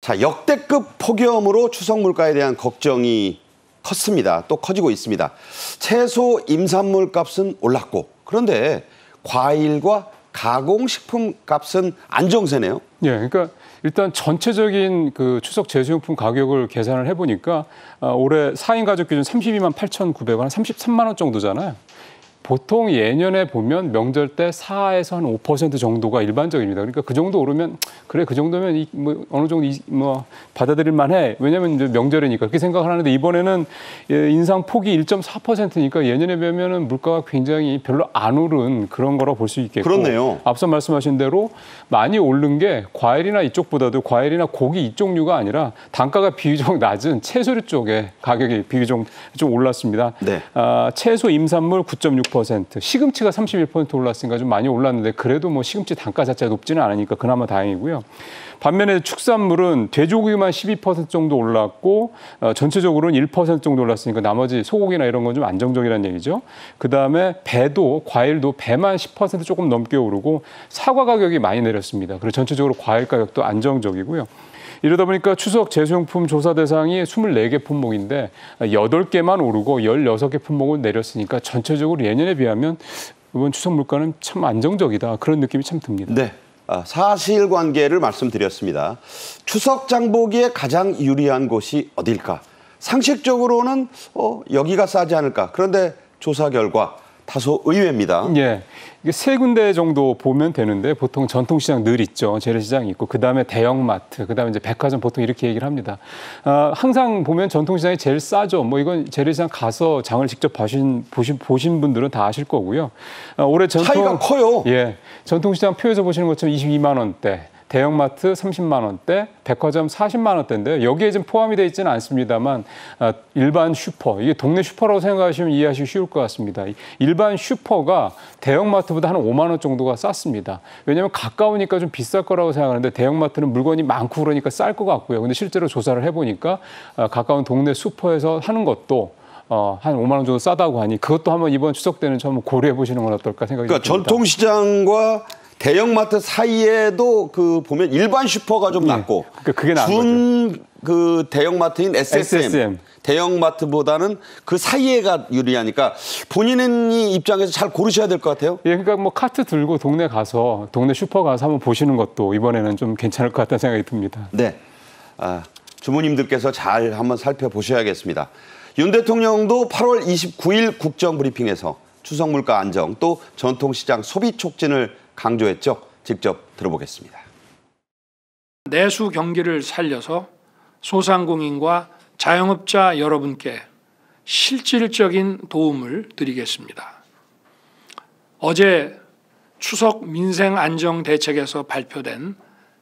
자, 역대급 폭염으로 추석 물가에 대한 걱정이 컸습니다. 또 커지고 있습니다. 채소, 임산물 값은 올랐고 그런데 과일과 가공식품 값은 안정세네요. 예, 그러니까 일단 전체적인 그 추석 제수용품 가격을 계산을 해보니까 올해 4인 가족 기준 32만 8,900원, 한 33만 원 정도잖아요. 보통 예년에 보면 명절 때 4에서 한 5% 정도가 일반적입니다. 그러니까 그 정도 오르면 그래 그 정도면 뭐 어느 정도 받아들일 만해. 왜냐하면 이제 명절이니까 그렇게 생각을 하는데 이번에는 인상 폭이 1.4%니까 예년에 비하면은 물가가 굉장히 별로 안 오른 그런 거라고 볼 수 있겠고. 그렇네요. 앞서 말씀하신 대로 많이 오른 게 과일이나 이쪽보다도 과일이나 고기 이쪽류가 아니라 단가가 비교적 낮은 채소류 쪽에 가격이 비교적 좀 올랐습니다. 네. 채소 임산물 9.6%. 시금치가 31% 올랐으니까 좀 많이 올랐는데 그래도 뭐 시금치 단가 자체가 높지는 않으니까 그나마 다행이고요. 반면에 축산물은 돼지고기만 12% 정도 올랐고 전체적으로는 1% 정도 올랐으니까 나머지 소고기나 이런 건 좀 안정적이라는 얘기죠. 그다음에 배도 과일도 배만 10% 조금 넘게 오르고 사과 가격이 많이 내렸습니다. 그래서 전체적으로 과일 가격도 안정적이고요. 이러다 보니까 추석 제수용품 조사 대상이 24개 품목인데 8개만 오르고 16개 품목을 내렸으니까 전체적으로 예년에 비하면 이번 추석 물가는 참 안정적이다. 그런 느낌이 참 듭니다. 네, 사실관계를 말씀드렸습니다. 추석 장보기에 가장 유리한 곳이 어딜까? 상식적으로는 여기가 싸지 않을까? 그런데 조사 결과 다소 의외입니다. 예, 이게 세 군데 정도 보면 되는데 보통 전통시장 늘 있죠. 재래시장이 있고 그다음에 대형마트, 그다음에 이제 백화점 보통 이렇게 얘기를 합니다. 항상 보면 전통시장이 제일 싸죠. 뭐 이건 재래시장 가서 장을 직접 보신 분들은 다 아실 거고요. 올해 차이가 커요. 예, 전통시장 표에서 보시는 것처럼 22만 원대. 대형마트 30만 원대, 백화점 40만 원대인데요. 여기에 좀 포함이 되어 있지는 않습니다만 일반 슈퍼, 이게 동네 슈퍼라고 생각하시면 이해하시기 쉬울 것 같습니다. 일반 슈퍼가 대형마트보다 한 5만 원 정도가 쌌습니다. 왜냐하면 가까우니까 좀 비쌀 거라고 생각하는데 대형마트는 물건이 많고 그러니까 쌀 것 같고요. 근데 실제로 조사를 해보니까 가까운 동네 슈퍼에서 하는 것도 한 5만 원 정도 싸다고 하니 그것도 한번 이번 추석 때는 좀 고려해 보시는 건 어떨까 생각이 듭니다. 그러니까 전통시장과 대형마트 사이에도 보면 일반 슈퍼가 좀 낮고 그러니까 그게 나은 준 대형마트인 SSM. 대형마트보다는 그 사이에가 유리하니까 본인의 입장에서 잘 고르셔야 될 것 같아요. 예, 그러니까 뭐 카트 들고 동네 슈퍼 가서 한번 보시는 것도 이번에는 좀 괜찮을 것 같다는 생각이 듭니다. 네, 주무님들께서 잘 한번 살펴보셔야겠습니다. 윤 대통령도 8월 29일 국정브리핑에서 추석 물가 안정 또 전통시장 소비 촉진을 강조했죠. 직접 들어보겠습니다. 내수 경기를 살려서 소상공인과 자영업자 여러분께 실질적인 도움을 드리겠습니다. 어제 추석 민생 안정 대책에서 발표된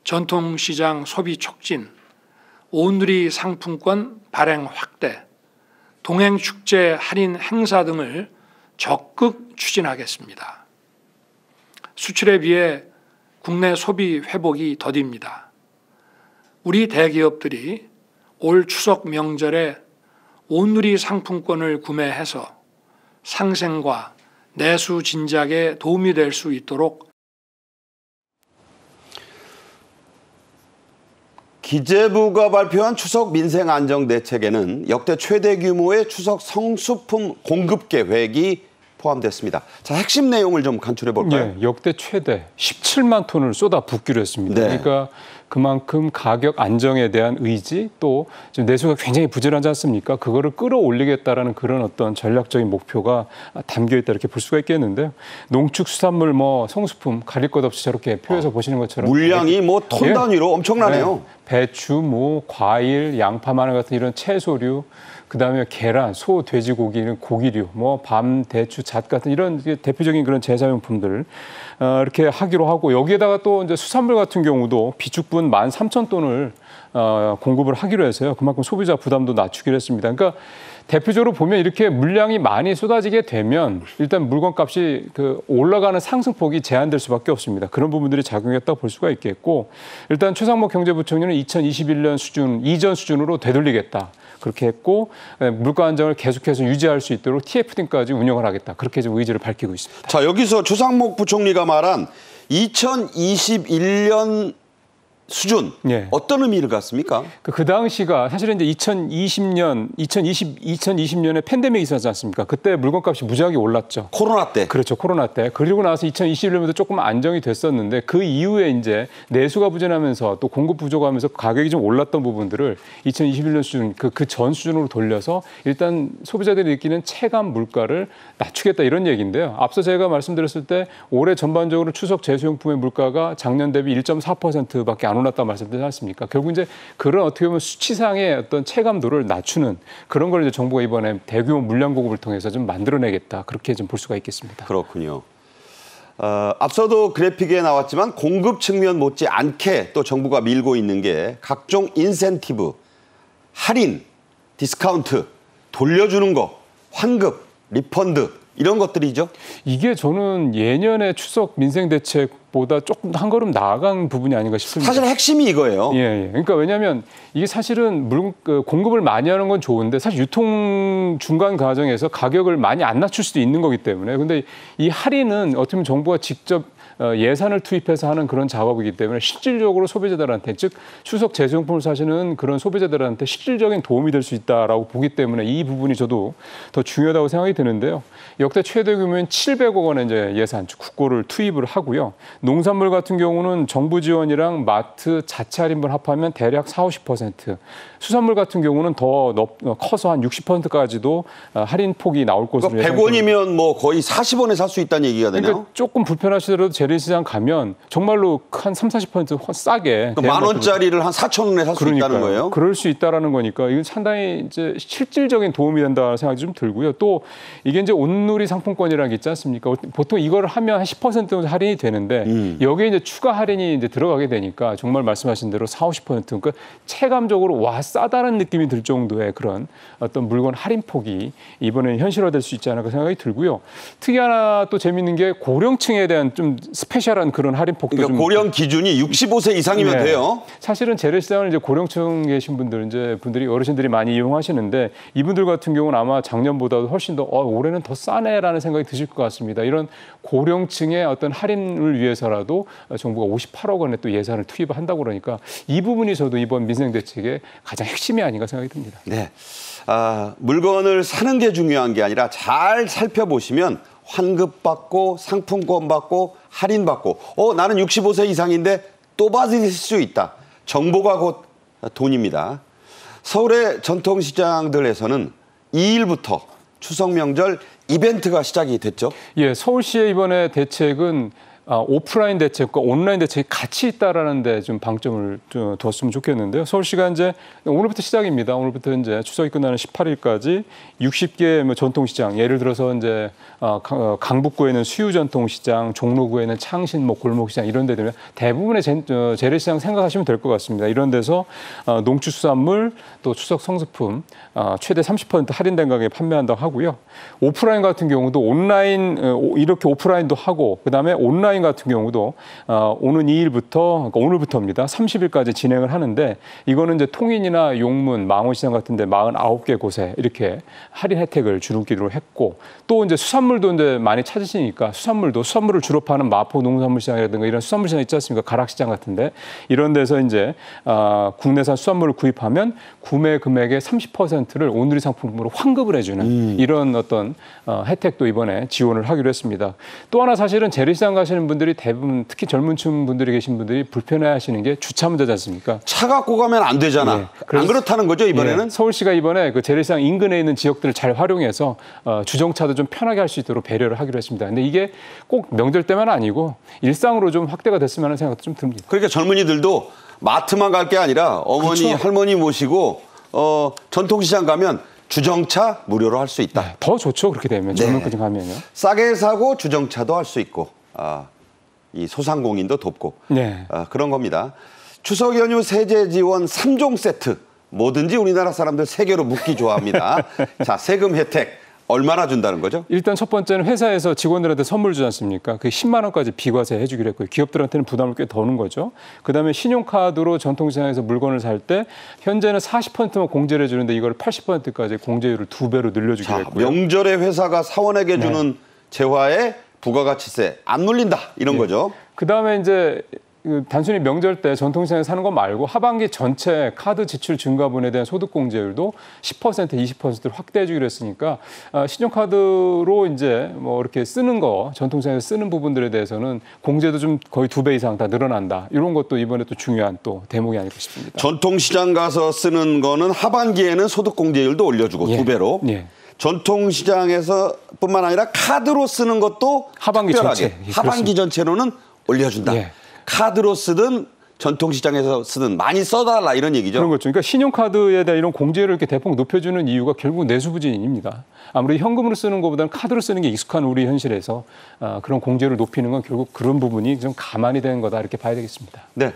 전통시장 소비 촉진, 온누리 상품권 발행 확대, 동행축제 할인 행사 등을 적극 추진하겠습니다. 수출에 비해 국내 소비 회복이 더딥니다. 우리 대기업들이 올 추석 명절에 온누리 상품권을 구매해서 상생과 내수 진작에 도움이 될 수 있도록 기재부가 발표한 추석 민생 안정 대책에는 역대 최대 규모의 추석 성수품 공급 계획이 포함됐습니다. 자, 핵심 내용을 좀 간추려 볼까요? 예, 역대 최대 17만 톤을 쏟아붓기로 했습니다. 네. 그러니까 그만큼 가격 안정에 대한 의지 또 지금 내수가 굉장히 부진하지 않습니까? 그거를 끌어올리겠다라는 그런 어떤 전략적인 목표가 담겨 있다 이렇게 볼 수가 있겠는데요. 농축수산물 성수품 가릴 것 없이 저렇게 표에서 보시는 것처럼 물량이 톤 단위로 엄청나네요. 네. 배추, 과일, 양파, 마늘 같은 이런 채소류, 그다음에 계란, 소, 돼지고기는 고기류, 밤, 대추, 잣 같은 이런 대표적인 그런 제사용품들 이렇게 하기로 하고 여기에다가 또 이제 수산물 같은 경우도 비축분 13,000톤을 공급을 하기로 해서요. 그만큼 소비자 부담도 낮추기로 했습니다. 그러니까 대표적으로 보면 이렇게 물량이 많이 쏟아지게 되면 일단 물건값이 올라가는 상승폭이 제한될 수밖에 없습니다. 그런 부분들이 작용했다고 볼 수가 있겠고 일단 최상목 경제부총리는 2021년 수준, 이전 수준으로 되돌리겠다. 그렇게 했고 물가 안정을 계속해서 유지할 수 있도록 TFD까지 운영을 하겠다. 그렇게 좀 의지를 밝히고 있습니다. 자, 여기서 최상목 부총리가 말한 2021년 수준 예. 어떤 의미를 갖습니까? 그 당시가 사실은 이제 2020년에 팬데믹이 있었지 않습니까? 그때 물건값이 무지하게 올랐죠. 코로나 때. 그렇죠. 코로나 때. 그리고 나서 2021년부터 조금 안정이 됐었는데 그 이후에 이제 내수가 부진하면서 또 공급 부족하면서 가격이 좀 올랐던 부분들을 2021년 수준, 그 전 수준으로 돌려서 일단 소비자들이 느끼는 체감 물가를 낮추겠다 이런 얘기인데요. 앞서 제가 말씀드렸을 때 올해 전반적으로 추석 제수용품의 물가가 작년 대비 1.4%밖에 안 올랐다 말씀드렸지 않습니까? 결국 이제 그런 어떻게 보면 수치상의 어떤 체감도를 낮추는 그런 걸 이제 정부가 이번에 대규모 물량 공급을 통해서 좀 만들어내겠다. 그렇게 좀 볼 수가 있겠습니다. 그렇군요. 앞서도 그래픽에 나왔지만 공급 측면 못지 않게 또 정부가 밀고 있는 게 각종 인센티브, 할인, 디스카운트, 돌려주는 거, 환급, 리펀드 이런 것들이죠. 이게 저는 예년의 추석 민생 대책보다 조금 한 걸음 나아간 부분이 아닌가 싶습니다. 사실 핵심이 이거예요. 예. 그러니까 왜냐하면 이게 사실은 공급을 많이 하는 건 좋은데 사실 유통 중간 과정에서 가격을 많이 안 낮출 수도 있는 거기 때문에 근데 이 할인은 어떻게 보면 정부가 직접 예산을 투입해서 하는 그런 작업이기 때문에 실질적으로 소비자들한테 즉 추석 제수용품을 사시는 그런 소비자들한테 실질적인 도움이 될 수 있다라고 보기 때문에 이 부분이 저도 더 중요하다고 생각이 드는데요. 역대 최대 규모인 700억 원의 이제 예산, 국고를 투입을 하고요. 농산물 같은 경우는 정부 지원이랑 마트 자체 할인분 합하면 대략 40~50%. 수산물 같은 경우는 더 커서 한 60%까지도 할인 폭이 나올 것으로 그러니까 100원이면 뭐 거의 40원에 살 수 있다는 얘기가 되네요. 그러니까 조금 불편하시더라도 재래시장 가면 정말로 한 30~40% 싸게. 그러니까 만 원짜리를 한 4,000원에 살 수 있다는 거예요? 그럴 수 있다라는 거니까 이건 상당히 이제 실질적인 도움이 된다는 생각이 좀 들고요. 또 이게 이제 온누리 상품권이라는 게 있지 않습니까? 보통 이걸 하면 한 10% 정도 할인이 되는데 여기에 이제 추가 할인이 이제 들어가게 되니까 정말 말씀하신 대로 40~50% 그러니까 체감적으로 와 싸다는 느낌이 들 정도의 그런 어떤 물건 할인 폭이 이번에는 현실화될 수 있지 않을까 생각이 들고요. 특히 하나 또 재밌는 게 고령층에 대한 좀 스페셜한 그런 할인 폭도 그러니까 좀 고령 기준이 65세 이상이면 돼요. 사실은 재래시장을 이제 고령층 계신 분들 이제 분들이 어르신들이 많이 이용하시는데 이분들 같은 경우는 아마 작년보다도 훨씬 더 올해는 더 싸네라는 생각이 드실 것 같습니다. 이런 고령층의 어떤 할인을 위해서라도 정부가 58억 원의 또 예산을 투입한다고 그러니까 이 부분이 저도 이번 민생 대책의 가장 핵심이 아닌가 생각이 듭니다. 네, 물건을 사는 게 중요한 게 아니라 잘 살펴보시면 환급받고 상품권 받고 할인받고 나는 65세 이상인데 또 받을 수 있다. 정보가 곧 돈입니다. 서울의 전통시장들에서는 2일부터 추석 명절 이벤트가 시작이 됐죠. 예, 서울시의 이번에 대책은 오프라인 대책과 온라인 대책이 같이 있다라는 데 좀 방점을 좀 뒀으면 좋겠는데요. 서울시가 이제 오늘부터 시작입니다. 오늘부터 이제 추석이 끝나는 18일까지 60개 뭐 전통시장, 예를 들어서 이제 강북구에 있는 수유전통시장, 종로구에 있는 창신 뭐 골목시장 이런 데들 대부분의 재래시장 생각하시면 될 것 같습니다. 이런 데서 농축수산물 또 추석 성수품 최대 30% 할인된 가격에 판매한다고 하고요. 오프라인 같은 경우도 온라인 이렇게 오프라인도 하고 그다음에 온라인 같은 경우도 오는 2일부터 그러니까 오늘부터입니다. 30일까지 진행을 하는데 이거는 이제 통인이나 용문, 망원시장 같은 데 49개 곳에 이렇게 할인 혜택을 주기로 했고 또 이제 수산물도 이제 많이 찾으시니까 수산물을 주로 파는 마포 농산물시장이라든가 이런 수산물시장 있지 않습니까? 가락시장 같은데 이런 데서 이제 국내산 수산물을 구입하면 구매 금액의 30%를 온누리 상품으로 환급을 해주는 이런 어떤 혜택도 이번에 지원을 하기로 했습니다. 또 하나 사실은 재래시장 가시는 분들이 대부분 특히 젊은 층 분들이 계신 분들이 불편해하시는 게 주차 문제지 않습니까? 차 갖고 가면 안 되잖아. 예, 안 그렇다는 거죠 이번에는? 예, 서울시가 이번에 그 재래시장 인근에 있는 지역들을 잘 활용해서 주정차도 좀 편하게 할 수 있도록 배려를 하기로 했습니다. 근데 이게 꼭 명절 때만 아니고 일상으로 좀 확대가 됐으면 하는 생각도 좀 듭니다. 그러니까 젊은이들도 마트만 갈 게 아니라 어머니, 그렇죠. 할머니 모시고 전통시장 가면 주정차 무료로 할 수 있다. 네, 더 좋죠. 그렇게 되면 젊은층 가면요. 싸게 사고 주정차도 할 수 있고 이 소상공인도 돕고 네. 그런 겁니다. 추석 연휴 세제 지원 3종 세트 뭐든지 우리나라 사람들 세개로 묶기 좋아합니다. 자, 세금 혜택 얼마나 준다는 거죠? 일단 첫 번째는 회사에서 직원들한테 선물 주지 않습니까? 그 10만 원까지 비과세 해주기로 했고요. 기업들한테는 부담을 꽤 더는 거죠. 그다음에 신용카드로 전통시장에서 물건을 살 때 현재는 40%만 공제를 해주는데 이걸 80%까지 공제율을 2배로 늘려주기로 했고요. 명절에 회사가 사원에게 주는 재화에 부가가치세 안 물린다 이런 거죠. 그다음에 이제 단순히 명절 때 전통시장에 사는 것 말고 하반기 전체 카드 지출 증가분에 대한 소득공제율도 10%, 20%를 확대해 주기로 했으니까 신용카드로 이제 뭐 이렇게 쓰는 거, 전통시장에서 쓰는 부분들에 대해서는 공제도 좀 거의 2배 이상 다 늘어난다. 이런 것도 이번에 또 중요한 또 대목이 아닐까 싶습니다. 전통시장 가서 쓰는 거는 하반기에는 소득공제율도 올려주고 예. 2배로. 예. 전통시장에서뿐만 아니라 카드로 쓰는 것도 하반기 특별하게 전체. 예, 하반기 전체로는 올려준다. 예. 카드로 쓰든 전통시장에서 쓰든 많이 써달라 이런 얘기죠. 그런 거죠. 그러니까 신용카드에 대한 이런 공제를 이렇게 대폭 높여주는 이유가 결국 내수부진입니다. 아무래도 현금으로 쓰는 것보다는 카드로 쓰는 게 익숙한 우리 현실에서 그런 공제를 높이는 건 결국 그런 부분이 좀 가만히 되는 거다 이렇게 봐야 되겠습니다. 네.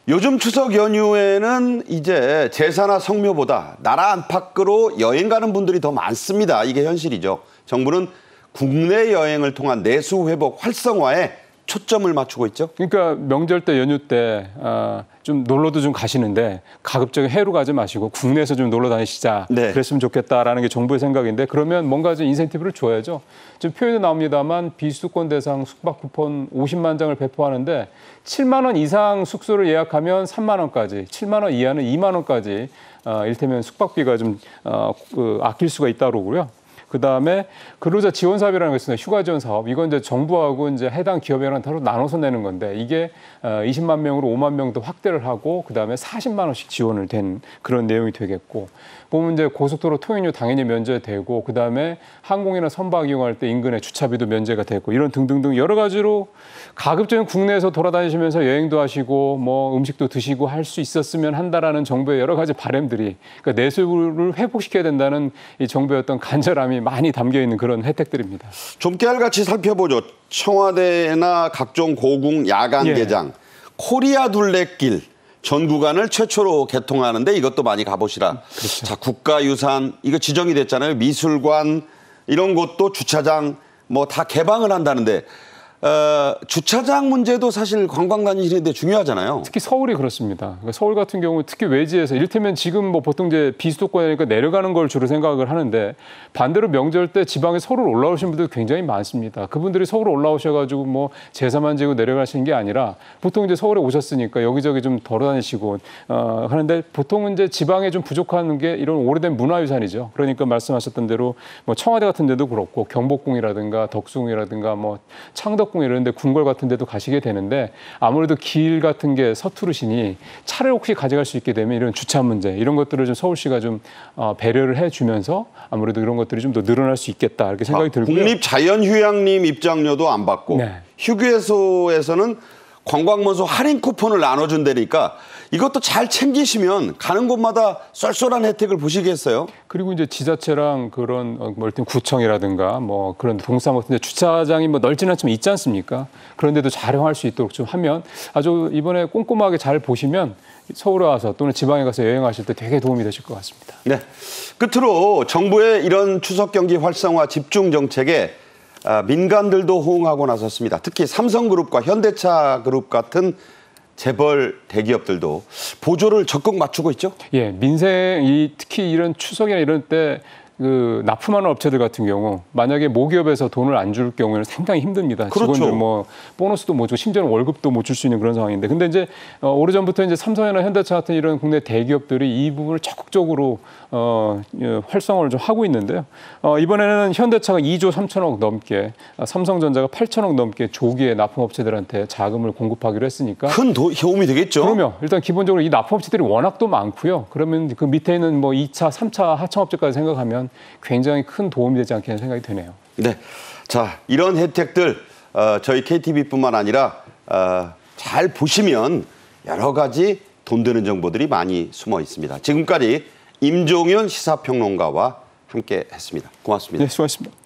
요즘 추석 연휴에는 이제 제사나 성묘보다 나라 안팎으로 여행 가는 분들이 더 많습니다. 이게 현실이죠. 정부는 국내 여행을 통한 내수 회복 활성화에 초점을 맞추고 있죠. 그러니까 명절 때 연휴 때 좀 놀러도 좀 가시는데 가급적이 해외로 가지 마시고 국내에서 좀 놀러 다니시자. 네. 그랬으면 좋겠다라는 게 정부의 생각인데 그러면 뭔가 좀 인센티브를 줘야죠. 지금 표현이 나옵니다만 비수도권 대상 숙박 쿠폰 50만 장을 배포하는데 7만 원 이상 숙소를 예약하면 3만 원까지, 7만 원 이하는 2만 원까지 이를테면 숙박비가 좀 아낄 수가 있다고 그러고요. 그다음에 근로자 지원 사업이라는 게 있습니다. 휴가 지원 사업. 이건 이제 정부하고 이제 해당 기업이랑 따로 나눠서 내는 건데 이게 20만 명으로 5만 명도 확대를 하고 그다음에 40만 원씩 지원을 된 그런 내용이 되겠고 보면 이제 고속도로 통행료 당연히 면제되고 그다음에 항공이나 선박 이용할 때 인근의 주차비도 면제가 되고 이런 등등등 여러 가지로 가급적인 국내에서 돌아다니시면서 여행도 하시고 뭐 음식도 드시고 할 수 있었으면 한다라는 정부의 여러 가지 바람들이 그러니까 내수를 회복시켜야 된다는 이 정부의 어떤 간절함이 많이 담겨 있는 그런 혜택들입니다. 좀 깨알같이 살펴보죠. 청와대나 각종 고궁 야간 예. 개장, 코리아 둘레길 전 구간을 최초로 개통하는데 이것도 많이 가보시라. 그렇죠. 자, 국가유산 이거 지정이 됐잖아요. 미술관 이런 것도 주차장 뭐 다 개방을 한다는데 주차장 문제도 사실 관광 다니시는데 중요하잖아요. 특히 서울이 그렇습니다. 그러니까 서울 같은 경우 특히 외지에서 이를테면 지금 뭐 보통 이제 비수도권이니까 내려가는 걸 주로 생각을 하는데 반대로 명절 때 지방에 서울 올라오신 분들 굉장히 많습니다. 그분들이 서울 올라오셔가지고 뭐 제사만 지고 내려가시는 게 아니라 보통 이제 서울에 오셨으니까 여기저기 좀 돌아다니시고 하는데 보통은 이제 지방에 좀 부족한 게 이런 오래된 문화유산이죠. 그러니까 말씀하셨던 대로 뭐 청와대 같은 데도 그렇고 경복궁이라든가 덕수궁이라든가 뭐 창덕 이런 데 궁궐 같은 데도 가시게 되는데 아무래도 길 같은 게 서투르시니 차를 혹시 가져갈 수 있게 되면 이런 주차 문제 이런 것들을 좀 서울시가 좀 배려를 해주면서 아무래도 이런 것들이 좀 더 늘어날 수 있겠다 이렇게 생각이 들고요. 국립자연휴양림 입장료도 안 받고 네. 휴게소에서는 관광명소 할인 쿠폰을 나눠준다니까 이것도 잘 챙기시면 가는 곳마다 쏠쏠한 혜택을 보시겠어요? 그리고 이제 지자체랑 그런 뭐 일단 구청이라든가 뭐 그런 동상 같은 데 주차장이 뭐 넓지는 않지만 있지 않습니까? 그런데도 잘 활용할 수 있도록 좀 하면 아주 이번에 꼼꼼하게 잘 보시면 서울에 와서 또는 지방에 가서 여행하실 때 되게 도움이 되실 것 같습니다. 네. 끝으로 정부의 이런 추석 경기 활성화 집중 정책에 민간들도 호응하고 나섰습니다. 특히 삼성그룹과 현대차그룹 같은 재벌 대기업들도 보조를 적극 맞추고 있죠. 예, 민생이 특히 이런 추석이나 이런 때 납품하는 업체들 같은 경우 만약에 모기업에서 돈을 안 줄 경우에는 상당히 힘듭니다. 그렇죠. 직원들 뭐 보너스도 못 주고 심지어는 월급도 못 줄 수 있는 그런 상황인데 근데 이제 오래전부터 이제 삼성이나 현대차 같은 이런 국내 대기업들이 이 부분을 적극적으로 활성화를 좀 하고 있는데요. 이번에는 현대차가 2조 3천억 넘게, 삼성전자가 8천억 넘게 조기에 납품업체들한테 자금을 공급하기로 했으니까 큰 도움이 되겠죠. 그러면 일단 기본적으로 이 납품업체들이 워낙 또 많고요. 그러면 그 밑에 있는 뭐 2차, 3차 하청업체까지 생각하면 굉장히 큰 도움이 되지 않겠는 생각이 드네요. 네, 자 이런 혜택들 저희 KTV뿐만 아니라 잘 보시면 여러 가지 돈 드는 정보들이 많이 숨어 있습니다. 지금까지 임종윤 시사평론가와 함께했습니다. 고맙습니다. 네, 수고하셨습니다.